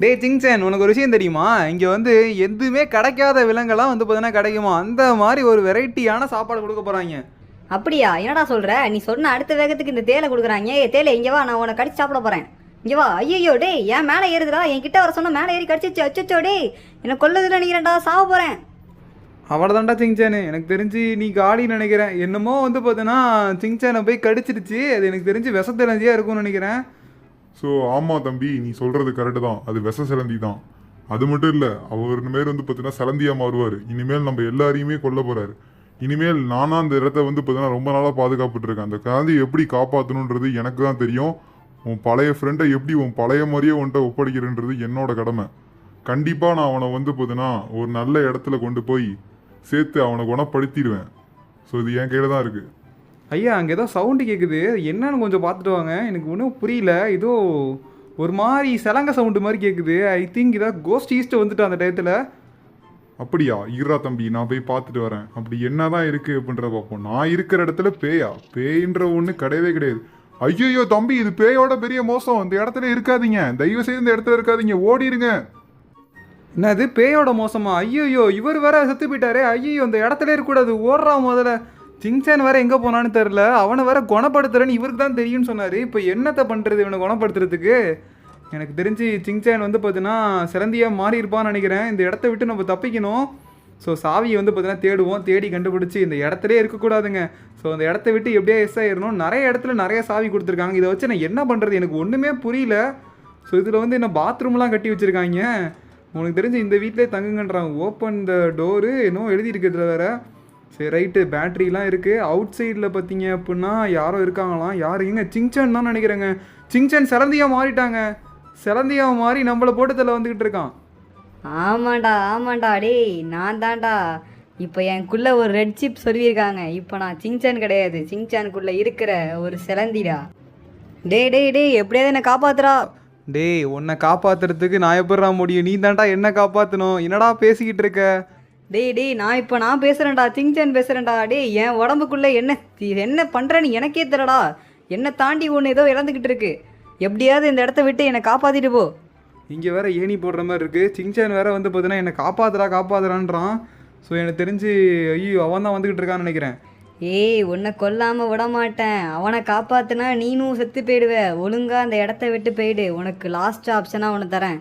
டேய் சிங்சன், உனக்கு ஒரு விஷயம் தெரியுமா? இங்கே வந்து எதுவுமே கிடைக்காத விலங்கெல்லாம் வந்து பார்த்தீங்கன்னா கிடைக்குமா, அந்த மாதிரி ஒரு வெரைட்டியான சாப்பாடு கொடுக்க போகிறாங்க. அப்படியா? என்னடா சொல்ற? நீ சொன்ன அடுத்த வேகத்துக்கு இந்த தேலை கொடுக்குறாங்க. ஏய் தேலை இங்கே வா, நான் உன்னை கடிச்சு சாப்பிட போறேன். இங்கே வா. ஐயோ டேய், ஏன் மேலே ஏறுதுடா? என் கிட்ட வர சொன்ன மேலே ஏறி கடிச்சிச்சு. அச்சோ டேய், என்ன கொல்லதுல நினைக்கிறேன்டா, சாவ போறேன். அவ்வளோதான்டா சிங்சேனு, எனக்கு தெரிஞ்சு நீ காலின்னு நினைக்கிறேன். என்னமோ வந்து பார்த்தீங்கன்னா சிங்சேனை போய் கடிச்சிருச்சு. அது எனக்கு தெரிஞ்சு விஷத்தெலஞ்சியாக இருக்கும்னு நினைக்கிறேன். ஸோ ஆமாம் தம்பி, நீ சொல்கிறது கரெக்டு தான். அது விஷ சிலந்தி தான். அது மட்டும் இல்லை, அவர் இனிமேல் வந்து பார்த்தீங்கன்னா சிலந்தியாக மாறுவார். இனிமேல் நம்ம எல்லாரையுமே கொல்ல போகிறாரு. இனிமேல் நானாக அந்த இடத்த வந்து பார்த்தீங்கன்னா ரொம்ப நாளாக பாதுகாப்புட்டு இருக்கேன். அந்த சிலந்தியை எப்படி காப்பாற்றணுன்றது எனக்கு தான் தெரியும். உன் பழைய ஃப்ரெண்டை எப்படி உன் பழைய மாதிரியே உன்ட்ட ஒப்படைக்கிறேன்றது என்னோட கடமை. கண்டிப்பாக நான் அவனை வந்து பார்த்தீங்கன்னா ஒரு நல்ல இடத்துல கொண்டு போய் சேர்த்து அவனை குணப்படுத்திடுவேன். ஸோ இது என் கையில் தான் இருக்குது. ஐயா, அங்கே ஏதோ சவுண்டு கேட்குது. என்னன்னு கொஞ்சம் பார்த்துட்டு வாங்க. எனக்கு ஒன்றும் புரியல. ஏதோ ஒரு மாதிரி சலங்க சவுண்டு மாதிரி கேட்குது. ஐ திங்க் இதான் கோஸ்ட் ஈஸ்ட் வந்துட்டு அந்த டயத்தில். அப்படியா? இருடா தம்பி, நான் போய் பார்த்துட்டு வரேன். அப்படி என்னதான் இருக்கு அப்படின்றத பார்ப்போம். நான் இருக்கிற இடத்துல பேயா? பேயின்ற ஒன்று கிடையவே கிடையாது. ஐயோ தம்பி, இது பேயோட பெரிய மோசம். இந்த இடத்துல இருக்காதீங்க, தயவு செய்து இந்த இடத்துல இருக்காதீங்க, ஓடிடுங்க. என்னது பேயோட மோசமா? ஐயோ, இவர் வேற செத்து போயிட்டாரே. ஐயோ, இந்த இடத்துல இருக்கக்கூடாது, ஓடுறா முதல்ல. சிங்சேன் வேற எங்கே போனான்னு தெரில. அவனை வேற குணப்படுத்துறேன்னு இவருக்கு தான் தெரியும்னு சொன்னார். இப்போ என்னத்தை பண்ணுறது இவனை குணப்படுத்துறதுக்கு? எனக்கு தெரிஞ்சு சிங்சேன் வந்து பார்த்தீங்கன்னா சிலந்தியாக மாறி இருப்பான்னு நினைக்கிறேன். இந்த இடத்த விட்டு நம்ம தப்பிக்கணும். ஸோ சாவியை வந்து பார்த்தீங்கன்னா தேடுவோம். தேடி கண்டுபிடிச்சி இந்த இடத்துல இருக்கக்கூடாதுங்க. ஸோ அந்த இடத்த விட்டு எப்படியா எஸ் ஆயிடணும். நிறைய இடத்துல நிறைய சாவி கொடுத்துருக்காங்க. இதை வச்சு நான் என்ன பண்ணுறது எனக்கு ஒன்றுமே புரியல. ஸோ இதில் வந்து என்ன பாத்ரூம்லாம் கட்டி வச்சுருக்காங்க. உனக்கு தெரிஞ்சு இந்த வீட்டிலே தங்குங்கன்றாங்க. ஓப்பன் த டோரு இன்னும் எழுதியிருக்கிறதுல வேறு. சரி ரைட்டு, பேட்ரிலாம் இருக்குது. அவுட் சைடில் பார்த்தீங்க அப்படின்னா யாரோ இருக்காங்களாம். யார்? எங்க? சிங்சன் தான் நினைக்கிறேங்க. சிங்சன் சிலந்தியாக மாறிட்டாங்க. சிலந்தியாக மாறி நம்மளை போட்டு தலை வந்துக்கிட்டு இருக்கான். ஆமாண்டா டேய், நான் தான்டா. இப்போ எனக்குள்ளே ஒரு ரெட் சிப் சொல்லியிருக்காங்க. இப்போ நான் சிங்சான் கிடையாது, சிங்சானுக்குள்ளே இருக்கிற ஒரு சிலந்திடா. டேய் எப்படியாவது என்னை காப்பாத்துறா. டேய், உன்னை காப்பாற்றுறதுக்கு நான் எப்படா முடியும்? நீ தான்டா என்ன காப்பாற்றணும். என்னடா பேசிக்கிட்டு இருக்க? டேய் நான் பேசுகிறேன்டா, சிங்சான் பேசுகிறேன்டா. டேய் என் உடம்புக்குள்ளே என்ன பண்ணுறேன்னு எனக்கே தெரியலடா. என்னை தாண்டி ஒன்று ஏதோ இழந்துக்கிட்டு இருக்கு. எப்படியாவது இந்த இடத்த விட்டு என்னை காப்பாற்றிட்டு போ. இங்கே வேற ஏணி போடுற மாதிரி இருக்குது. சிங்சான் வேற வந்து பார்த்தீங்கன்னா என்னை காப்பாற்றுறான்றான். ஸோ எனக்கு தெரிஞ்சு ஐயோ அவன் தான் வந்துக்கிட்டு இருக்கான்னு நினைக்கிறேன். ஏய், உன்னை கொல்லாமல் விட மாட்டேன். அவனை காப்பாற்றினா நீனும் செத்து போயிடுவ. ஒழுங்காக அந்த இடத்த விட்டு போயிடு. உனக்கு லாஸ்ட் ஆப்ஷனாக ஒன்று தரேன்.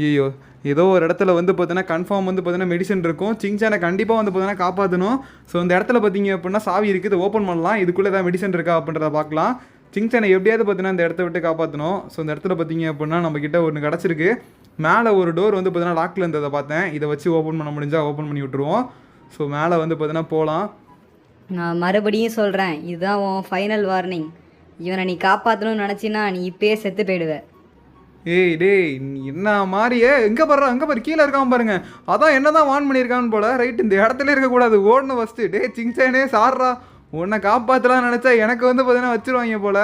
ஐயோ, ஏதோ ஒரு இடத்துல வந்து பார்த்தீங்கன்னா கன்ஃபார்ம் வந்து பார்த்தீங்கன்னா மெடிசன் இருக்கும். சிங்சானை கண்டிப்பாக வந்து பார்த்தீங்கன்னா காப்பாற்றணும். ஸோ இந்த இடத்துல பார்த்தீங்க அப்படின்னா சாவி இருக்குது, ஓப்பன் பண்ணலாம். இதுக்குள்ளே ஏதாவது மெடிசன் இருக்கா அப்படின்றத பார்க்கலாம். சிங்சானை எப்படியாவது பார்த்தீங்கன்னா இந்த இடத்த விட்டு காப்பாற்றணும். ஸோ இந்த இடத்துல பார்த்தீங்க அப்படின்னா நம்மக்கிட்ட ஒன்று கிடச்சிருக்கு. மேலே ஒரு டோர் வந்து பார்த்தீங்கன்னா லாக்கில் இருந்ததை பார்த்தேன். இதை வச்சு ஓப்பன் பண்ண முடிஞ்சால் ஓப்பன் பண்ணி விட்ருவோம். ஸோ மேலே வந்து பார்த்தீங்கன்னா போகலாம். நான் மறுபடியும் சொல்கிறேன், இதுதான் உன் ஃபைனல் வார்னிங். இவனை நீ காப்பாற்றணும்னு நினச்சின்னா நீ இப்பயே செத்து போயிடுவ. ஏய் டேய், என்ன மாதிரியே எங்கே பாரு, அங்கே பாரு, கீழே இருக்கான் பாருங்க. அதான் என்ன தான் வான் பண்ணியிருக்கான்னு போல. ரைட், இந்த இடத்துல இருக்கக்கூடாது, ஓடணும் ஃபஸ்ட்டு. டே சிங்சானே சார்ரா, உன்னை காப்பாற்றலாம்னு நினச்சா எனக்கு வந்து பார்த்தீங்கன்னா வச்சுருவாங்க போல்.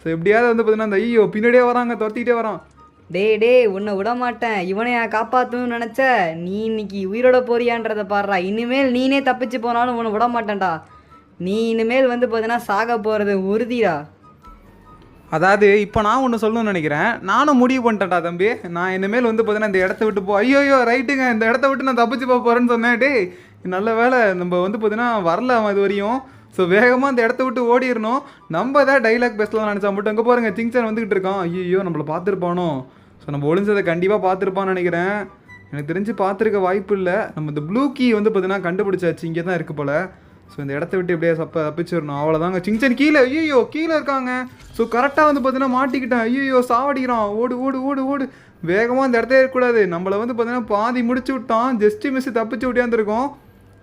ஸோ எப்படியாவது வந்து பார்த்தீங்கன்னா அந்த ஐயோ பின்னாடியே வராங்க, துரத்திக்கிட்டே வரான். டேய் உன்னை விட மாட்டேன். இவனை காப்பாற்றணும்னு நினச்ச நீ இன்னைக்கு உயிரோட போறியான்றதை பாடுறா. இனிமேல் நீனே தப்பிச்சு போனாலும் உன்னை விட மாட்டேன்டா. நீ இனிமேல் வந்து பார்த்தீங்கன்னா சாக போகிறது உறுதிடா. அதாவது இப்போ நான் ஒன்று சொல்லணும்னு நினைக்கிறேன். நானும் முடிவு பண்ணிட்டேன்டா தம்பி. நான் இனிமேல் வந்து பார்த்தீங்கன்னா இந்த இடத்த விட்டு ஐயோ ரைட்டுங்க, இந்த இடத்த விட்டு நான் தப்பிச்சு போக போகிறேன்னு சொன்னேன். டே நல்ல வேலை நம்ம வந்து பார்த்தீங்கன்னா வரல அவன் இது வரையும். ஸோ வேகமாக அந்த இடத்த விட்டு ஓடிடணும். நம்ம தான் டைலாக் பேசலாம் நினச்சா மட்டும் அங்கே பாருங்க சிங்சான் வந்துக்கிட்டு இருக்கான். ஐயோ நம்மளை பார்த்துருப்பானோ? ஸோ நம்ம ஒளிஞ்சதை கண்டிப்பாக பார்த்துருப்பான்னு நினைக்கிறேன். எனக்கு தெரிஞ்சு பார்த்துருக்க வாய்ப்பு இல்லை. நம்ம இந்த ப்ளூ கீ வந்து பார்த்தீங்கன்னா கண்டுபிடிச்சாச்சு, இங்கே தான் இருக்குது போல். ஸோ இந்த இடத்த விட்டு எப்படியே தப்பிச்சிடணும். அவ்வளோதாங்க. சிங்சன் கீழே, ஐயோ கீழே இருக்காங்க. ஸோ கரெக்டாக வந்து பார்த்தீங்கன்னா மாட்டிக்கிட்டேன். ஐயோ சாவடிக்கிறான். ஓடு வேகமாக இந்த இடத்துல இருக்கக்கூடாது. நம்மளை வந்து பார்த்தீங்கன்னா பாதி முடிச்சு விட்டான். ஜஸ்ட்டு மிஸ் தப்பிச்சு விட்டியாந்துருக்கோம்.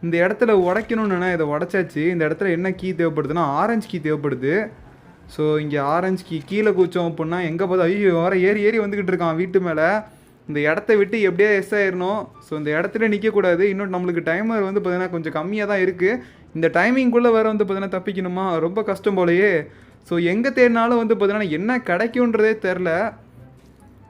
இந்த இடத்துல உடைக்கணும்னு இதை உடச்சாச்சு. இந்த இடத்துல என்ன கீ தேவைப்படுதுன்னா ஆரஞ்சு கீ தேவைப்படுது. ஸோ இங்கே ஆரஞ்சு கீ கீழே கூச்சோம் அப்படின்னா எங்கே பார்த்தா ஐயோ வர ஏறி வந்துக்கிட்டு இருக்கான் வீட்டு மேலே. இந்த இடத்த விட்டு எப்படியா எஸ் ஆயிடணும். ஸோ இந்த இடத்துல நிற்கக்கூடாது. இன்னும் நம்மளுக்கு டைமர் வந்து பார்த்தீங்கன்னா கொஞ்சம் கம்மியாக தான் இருக்குது. இந்த டைமிங்குள்ளே வேறு வந்து பார்த்தீங்கன்னா தப்பிக்கணுமா, ரொம்ப கஷ்டம் போலையே. ஸோ எங்கே தேடினாலும் வந்து பார்த்தீங்கன்னா என்ன கிடைக்குன்றதே தெரில.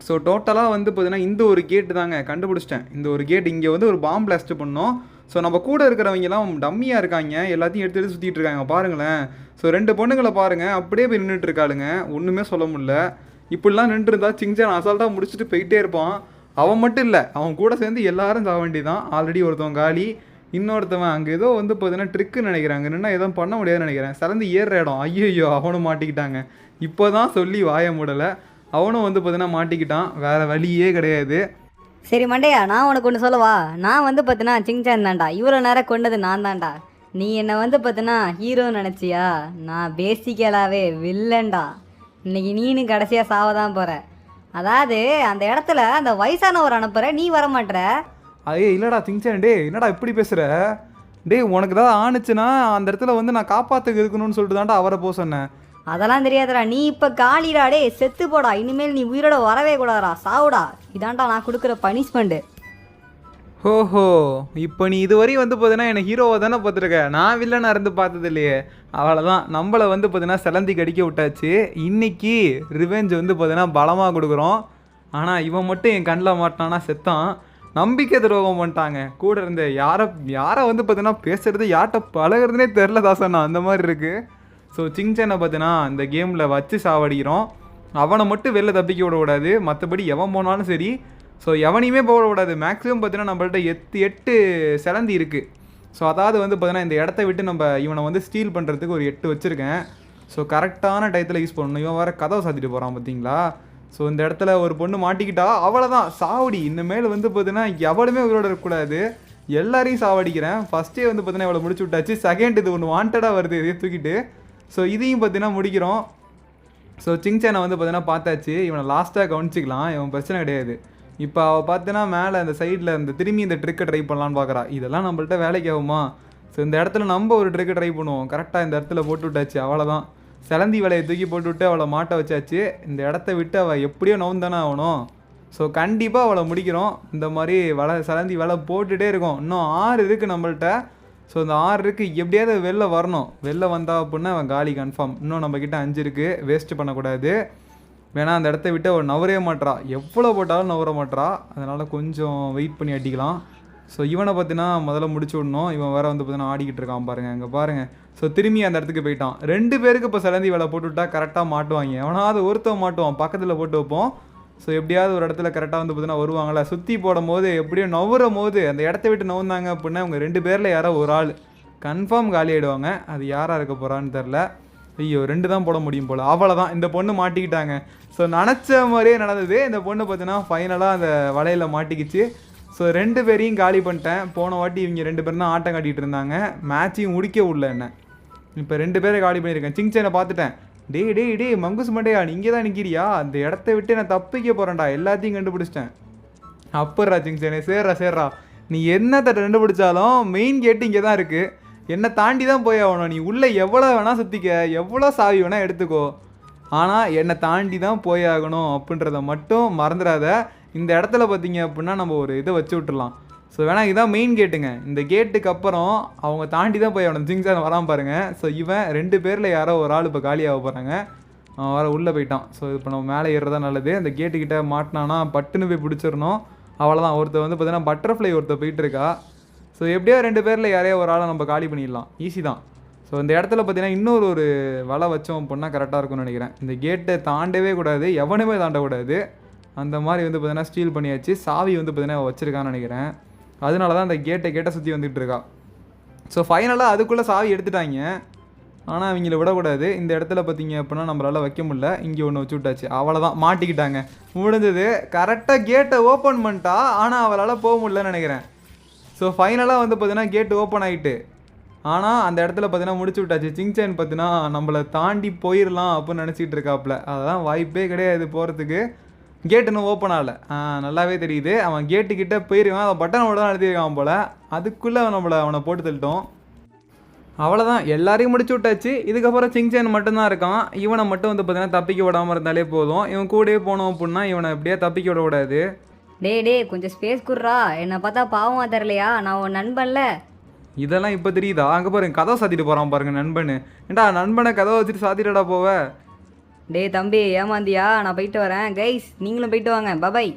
ஸோ டோட்டலாக வந்து பார்த்தீங்கன்னா இந்த ஒரு கேட்டு தாங்க கண்டுபிடிச்சிட்டேன். இந்த ஒரு கேட் இங்கே வந்து ஒரு பாம்பு பிளாஸ்ட் பண்ணோம். ஸோ நம்ம கூட இருக்கிறவங்கலாம் டம்மியாக இருக்காங்க, எல்லாத்தையும் எடுத்து சுற்றிட்டு இருக்காங்க பாருங்களேன். ஸோ 2 பொண்ணுங்களை பாருங்கள், அப்படியே போய் நின்றுட்டு இருக்காளுங்க, ஒன்றுமே சொல்ல முடியல. இப்படிலாம் நின்றுருந்தா சிங்சான் அசால்ட்டாக முடிச்சுட்டு போயிட்டே இருப்பான். அவன் மட்டும் இல்லை, அவன் கூட சேர்ந்து எல்லாரும் சாக வேண்டியதான். ஆல்ரெடி ஒருத்தவன் காலி, இன்னொருத்தவன் அங்கே ஏதோ வந்து பார்த்தீங்கன்னா ட்ரிக்குன்னு நினைக்கிறாங்க, என்னென்னா எதுவும் பண்ண முடியாதுன்னு நினைக்கிறேன். சிலந்து ஏறுற இடம், ஐயோ அவனும் மாட்டிக்கிட்டாங்க. இப்போ தான் சொல்லி வாய மூடலை, அவனும் வந்து பார்த்தீங்கன்னா மாட்டிக்கிட்டான். வேறு வழியே கிடையாது. சரி மண்டையா, நான் உனக்கு ஒன்று சொல்லவா? நான் வந்து பார்த்தீங்கன்னா சிங்சான் தான்டா, இவ்வளோ நேரம் கொண்டது நான் தான்டா. நீ என்னை வந்து பார்த்தீங்கன்னா ஹீரோன்னு நினச்சியா? நான் பேசிக்கலாகவே வில்லன்டா. இன்னைக்கு நீனு கடைசியாக சாவதான் போகிற. அதாவது அந்த இடத்துல அந்த வயசானவர் அனுப்புகிற, நீ வர மாட்டேற. ஐயே இல்லைடா சிங்சான், டே என்னடா இப்படி பேசுகிற? டே உனக்கு ஏதாவது ஆணுச்சுன்னா அந்த இடத்துல வந்து நான் காப்பாற்றுக்கு இருக்கணும்னு சொல்லிட்டு தான்டா அவரை போக சொன்னேன். அதெல்லாம் தெரியாதடா, நீ இப்போ காலிடா. டே செத்து போடா, இனிமேல் நீ உயிரோட வரவே கூடாதா, சாவுடா. இதான்டா நான் கொடுக்குற பனிஷ்மெண்ட்டு. ஓஹோ, இப்போ நீ இதுவரையும் வந்து பார்த்தீங்கன்னா என்னை ஹீரோவை தானே பார்த்துருக்க, நான் வில்லனாக இருந்து பார்த்தது இல்லையே. அவ்வளோதான், நம்மளை வந்து பார்த்தீங்கன்னா சிலந்தி கடிக்க விட்டாச்சு. இன்னைக்கு ரிவெஞ்ச் வந்து பார்த்தீங்கன்னா பலமாக கொடுக்குறோம். ஆனால் இவன் மட்டும் என் கண்ணில் மாட்டானா செத்தான். நம்பிக்கை துரோகம் பண்ணிட்டாங்க. கூட இருந்த யாரை வந்து பார்த்தீங்கன்னா பேசுறது, யார்கிட்ட பழகிறதுனே தெரில தாசண்ணா, அந்த மாதிரி இருக்குது. ஸோ சிங்சானை பார்த்தீங்கன்னா இந்த கேமில் வச்சு சாவடிக்கிறோம். அவனை மட்டும் வெளில தப்பிக்க விடக்கூடாது, மற்றபடி எவன் போனாலும் சரி. ஸோ எவனையுமே போடக்கூடாது. மேக்ஸிமம் பார்த்தீங்கன்னா நம்மள்ட்ட 8 சிலந்தி இருக்குது. ஸோ அதாவது வந்து பார்த்தீங்கன்னா இந்த இடத்த விட்டு நம்ம இவனை வந்து ஸ்டீல் பண்ணுறதுக்கு ஒரு 8 வச்சுருக்கேன். ஸோ கரெக்டான டயத்தில் யூஸ் பண்ணணும். இவன் வேறு கதவை சாத்திட்டு போகிறான் பார்த்தீங்களா. ஸோ இந்த இடத்துல ஒரு பொண்ணு மாட்டிக்கிட்டா அவ்வளோதான், சாவடி. இனிமேல் வந்து பார்த்தீங்கன்னா எவளுமே உயிரோட இருக்கக்கூடாது, எல்லாரையும் சாவடிக்கிறேன். ஃபஸ்ட்டே வந்து பார்த்தீங்கன்னா இவ்வளோ முடிச்சு விட்டாச்சு. செகண்ட் இது ஒன்று வாண்டடாக வருது, இதையே தூக்கிட்டு. ஸோ இதையும் பார்த்தீங்கன்னா முடிக்கிறோம். ஸோ சிங்சானை வந்து பார்த்தீங்கன்னா பார்த்தாச்சு. இவனை லாஸ்ட்டாக கவனிச்சிக்கலாம், இவன் பிரச்சனை கிடையாது. இப்போ அவள் பார்த்தீங்கன்னா மேலே அந்த சைடில் இந்த திரும்பி இந்த ட்ரிக்கை ட்ரை பண்ணலான்னு பார்க்குறா. இதெல்லாம் நம்மள்ட்ட வேலைக்கு ஆகுமா? ஸோ இந்த இடத்துல நம்ம ஒரு ட்ரிக்கை ட்ரை பண்ணுவோம். கரெக்டாக இந்த இடத்துல போட்டு விட்டாச்சு, அவ்வளோதான். சிலந்தி வலையை தூக்கி போட்டு விட்டு அவளை மாட்ட வச்சாச்சு. இந்த இடத்த விட்டு அவள் எப்படியோ நவுந்தானே ஆகணும். ஸோ கண்டிப்பாக அவளை முடிக்கிறோம். இந்த மாதிரி சிலந்தி வலை போட்டுகிட்டே இருக்கோம். இன்னும் 6 இருக்குது நம்மள்ட்ட. ஸோ இந்த 6 இருக்குது, எப்படியாவது வெளில வரணும். வெளில வந்தா அப்படின்னா அவன் காலி கன்ஃபார்ம். இன்னும் நம்மக்கிட்ட 5 இருக்குது, வேஸ்ட்டு பண்ணக்கூடாது. வேணா அந்த இடத்த விட்டு அவள் நவரவே மாட்றா, எவ்வளோ போட்டாலும் நவர மாட்றா. அதனால் கொஞ்சம் வெயிட் பண்ணி அடிக்கலாம். ஸோ இவனை பார்த்தீங்கன்னா முதல்ல முடிச்சு விடணும். இவன் வேறு வந்து பார்த்தீங்கன்னா ஆடிக்கிட்டு இருக்கான் பாருங்கள், இங்கே பாருங்கள். ஸோ திரும்பி அந்த இடத்துக்கு போயிட்டான். 2 பேருக்கு இப்போ சிலந்தி வேலை போட்டு விட்டா கரெக்டாக மாட்டுவாங்க. எவனாவது ஒருத்தவன் மாட்டுவான், பக்கத்தில் போட்டு வைப்போம். ஸோ எப்படியாவது ஒரு இடத்துல கரெக்டாக வந்து பார்த்தீங்கன்னா வருவாங்களா. சுற்றி போடும் போது எப்படியும் நவுறும் போது அந்த இடத்த விட்டு நவுந்தாங்க அப்படின்னா அவங்க 2 பேரில் யாரோ ஒரு ஆள் கன்ஃபார்ம் காலி ஆகிடுவாங்க. அது யாராக இருக்க போகிறான்னு தெரில. ஐயோ 2 தான் போட முடியும் போல். அவ்வளோதான், இந்த பொண்ணு மாட்டிக்கிட்டாங்க. ஸோ நினச்ச மாதிரியே நடந்தது. இந்த பொண்ணு பார்த்தீங்கன்னா ஃபைனலாக அந்த வலையில் மாட்டிக்கிச்சு. ஸோ 2 பேரையும் காலி பண்ணிட்டேன். போன வாட்டி இவங்க 2 பேரும் தான் ஆட்டம் காட்டிகிட்டு இருந்தாங்க, மேட்சையும் முடிக்க விடல என்ன. இப்போ 2 பேரை காலி பண்ணியிருக்கேன். சிங்சானை பார்த்துட்டேன். டே மங்குஸ் மண்டையா, நீ இங்கே தான் நிற்கிறியா? அந்த இடத்த விட்டு நான் தப்பிக்க போகிறேன்டா, எல்லாத்தையும் கண்டுபிடிச்சிட்டேன். அப்பட்றா சிங்சானே, சேர்றா. நீ என்னத்தை கண்டுபிடிச்சாலும் மெயின் கேட்டு இங்கே தான் இருக்குது. என்னை தாண்டி தான் போய் ஆகணும். நீ உள்ளே எவ்வளோ வேணால் சுற்றிக்க, எவ்வளோ சாவி வேணால் எடுத்துக்கோ, ஆனால் என்னை தாண்டி தான் போய் ஆகணும் அப்படின்றத மட்டும் மறந்துடாத. இந்த இடத்துல பார்த்தீங்க அப்படின்னா நம்ம ஒரு இதை வச்சு விட்டுடலாம். ஸோ வேணா இதுதான் மெயின் கேட்டுங்க. இந்த கேட்டுக்கு அப்புறம் அவங்க தாண்டி தான் போய் ஆகணும். சிங்சான் வராமல் பாருங்கள். ஸோ இவன் 2 பேரில் யாரோ ஒரு ஆள் இப்போ காலியாக போகிறாங்க. அவன் வர உள்ளே போயிட்டான். ஸோ இப்போ நம்ம மேலே ஏறுறதா நல்லது. அந்த கேட்டுக்கிட்ட மாட்டினானா பட்டுன்னு போய் பிடிச்சிடணும். அவ்வளோதான். ஒருத்தர் வந்து பார்த்தீங்கன்னா பட்டர்ஃப்ளை ஒருத்தர் போயிட்டு இருக்கா. ஸோ எப்படியோ 2 பேரில் யாரையோ ஒரு ஆளை நம்ம காலி பண்ணிடலாம், ஈஸி தான். ஸோ இந்த இடத்துல பார்த்தீங்கன்னா இன்னொரு ஒரு வலை வச்சோம் அப்படின்னா கரெக்டாக இருக்கும்னு நினைக்கிறேன். இந்த கேட்டை தாண்டவே கூடாது, எவனுமே தாண்டக்கூடாது. அந்த மாதிரி வந்து பார்த்தீங்கன்னா ஸ்டீல் பண்ணியாச்சு. சாவி வந்து பார்த்தீங்கன்னா வச்சுருக்கான்னு நினைக்கிறேன். அதனால தான் அந்த கேட்டை சுற்றி வந்துகிட்டு இருக்கா. ஸோ ஃபைனலாக அதுக்குள்ளே சாவி எடுத்துட்டாங்க. ஆனால் அவங்கள விடக்கூடாது. இந்த இடத்துல பார்த்தீங்க அப்படின்னா நம்மளால் வைக்க முடியல. இங்கே ஒன்று வச்சு விட்டாச்சு, அவ்வளோதான், மாட்டிக்கிட்டாங்க, முடிஞ்சது. கரெக்டாக கேட்டை ஓப்பன் பண்ணிட்டா, ஆனால் அவளால் போக முடியலன்னு நினைக்கிறேன். ஸோ ஃபைனலாக வந்து பார்த்தீங்கன்னா கேட்டு ஓப்பன் ஆகிட்டு, ஆனால் அந்த இடத்துல பார்த்தீங்கன்னா முடிச்சு விட்டாச்சு. சிங்சான் பார்த்தீங்கன்னா நம்மளை தாண்டி போயிடலாம் அப்படின்னு நினச்சிக்கிட்டு இருக்காப்புல. அதெல்லாம் வாய்ப்பே கிடையாது போகிறதுக்கு. கேட் இன்னும் ஓப்பன் ஆகலை, நல்லாவே தெரியுது. அவன் கேட்டுக்கிட்ட போயிருவான், அவன் பட்டனோட தான் நடத்திருக்கான் போல். அதுக்குள்ளே அவனை போட்டு தள்ளிட்டோம். அவ்வளோதான், எல்லாரையும் முடிச்சு விட்டாச்சு. இதுக்கப்புறம் சிங்சான் மட்டும்தான் இருக்கான். இவனை மட்டும் வந்து பார்த்தீங்கன்னா தப்பிக்க விடாமல் இருந்தாலே போதும். இவன் கூடயே போனோம் அப்படின்னா இவனை எப்படியா தப்பிக்க விட விடாது. டே கொஞ்சம் ஸ்பேஸ் குடுறா, என்னை பார்த்தா பாவமாக தரலையா? நான் உன் நண்பன்ல. இதெல்லாம் இப்போ தெரியுதா? அங்கே பாருங்க, கதவை சாத்திட்டு போகிறான் பாருங்க நண்பனு. ஏண்டா நண்பனை கதவை வச்சுட்டு சாத்திட்டடா போவ. டே தம்பி, ஏமாந்தியா? நான் போயிட்டு வரேன். கைஸ் நீங்களும் போயிட்டு வாங்க, பபாய்.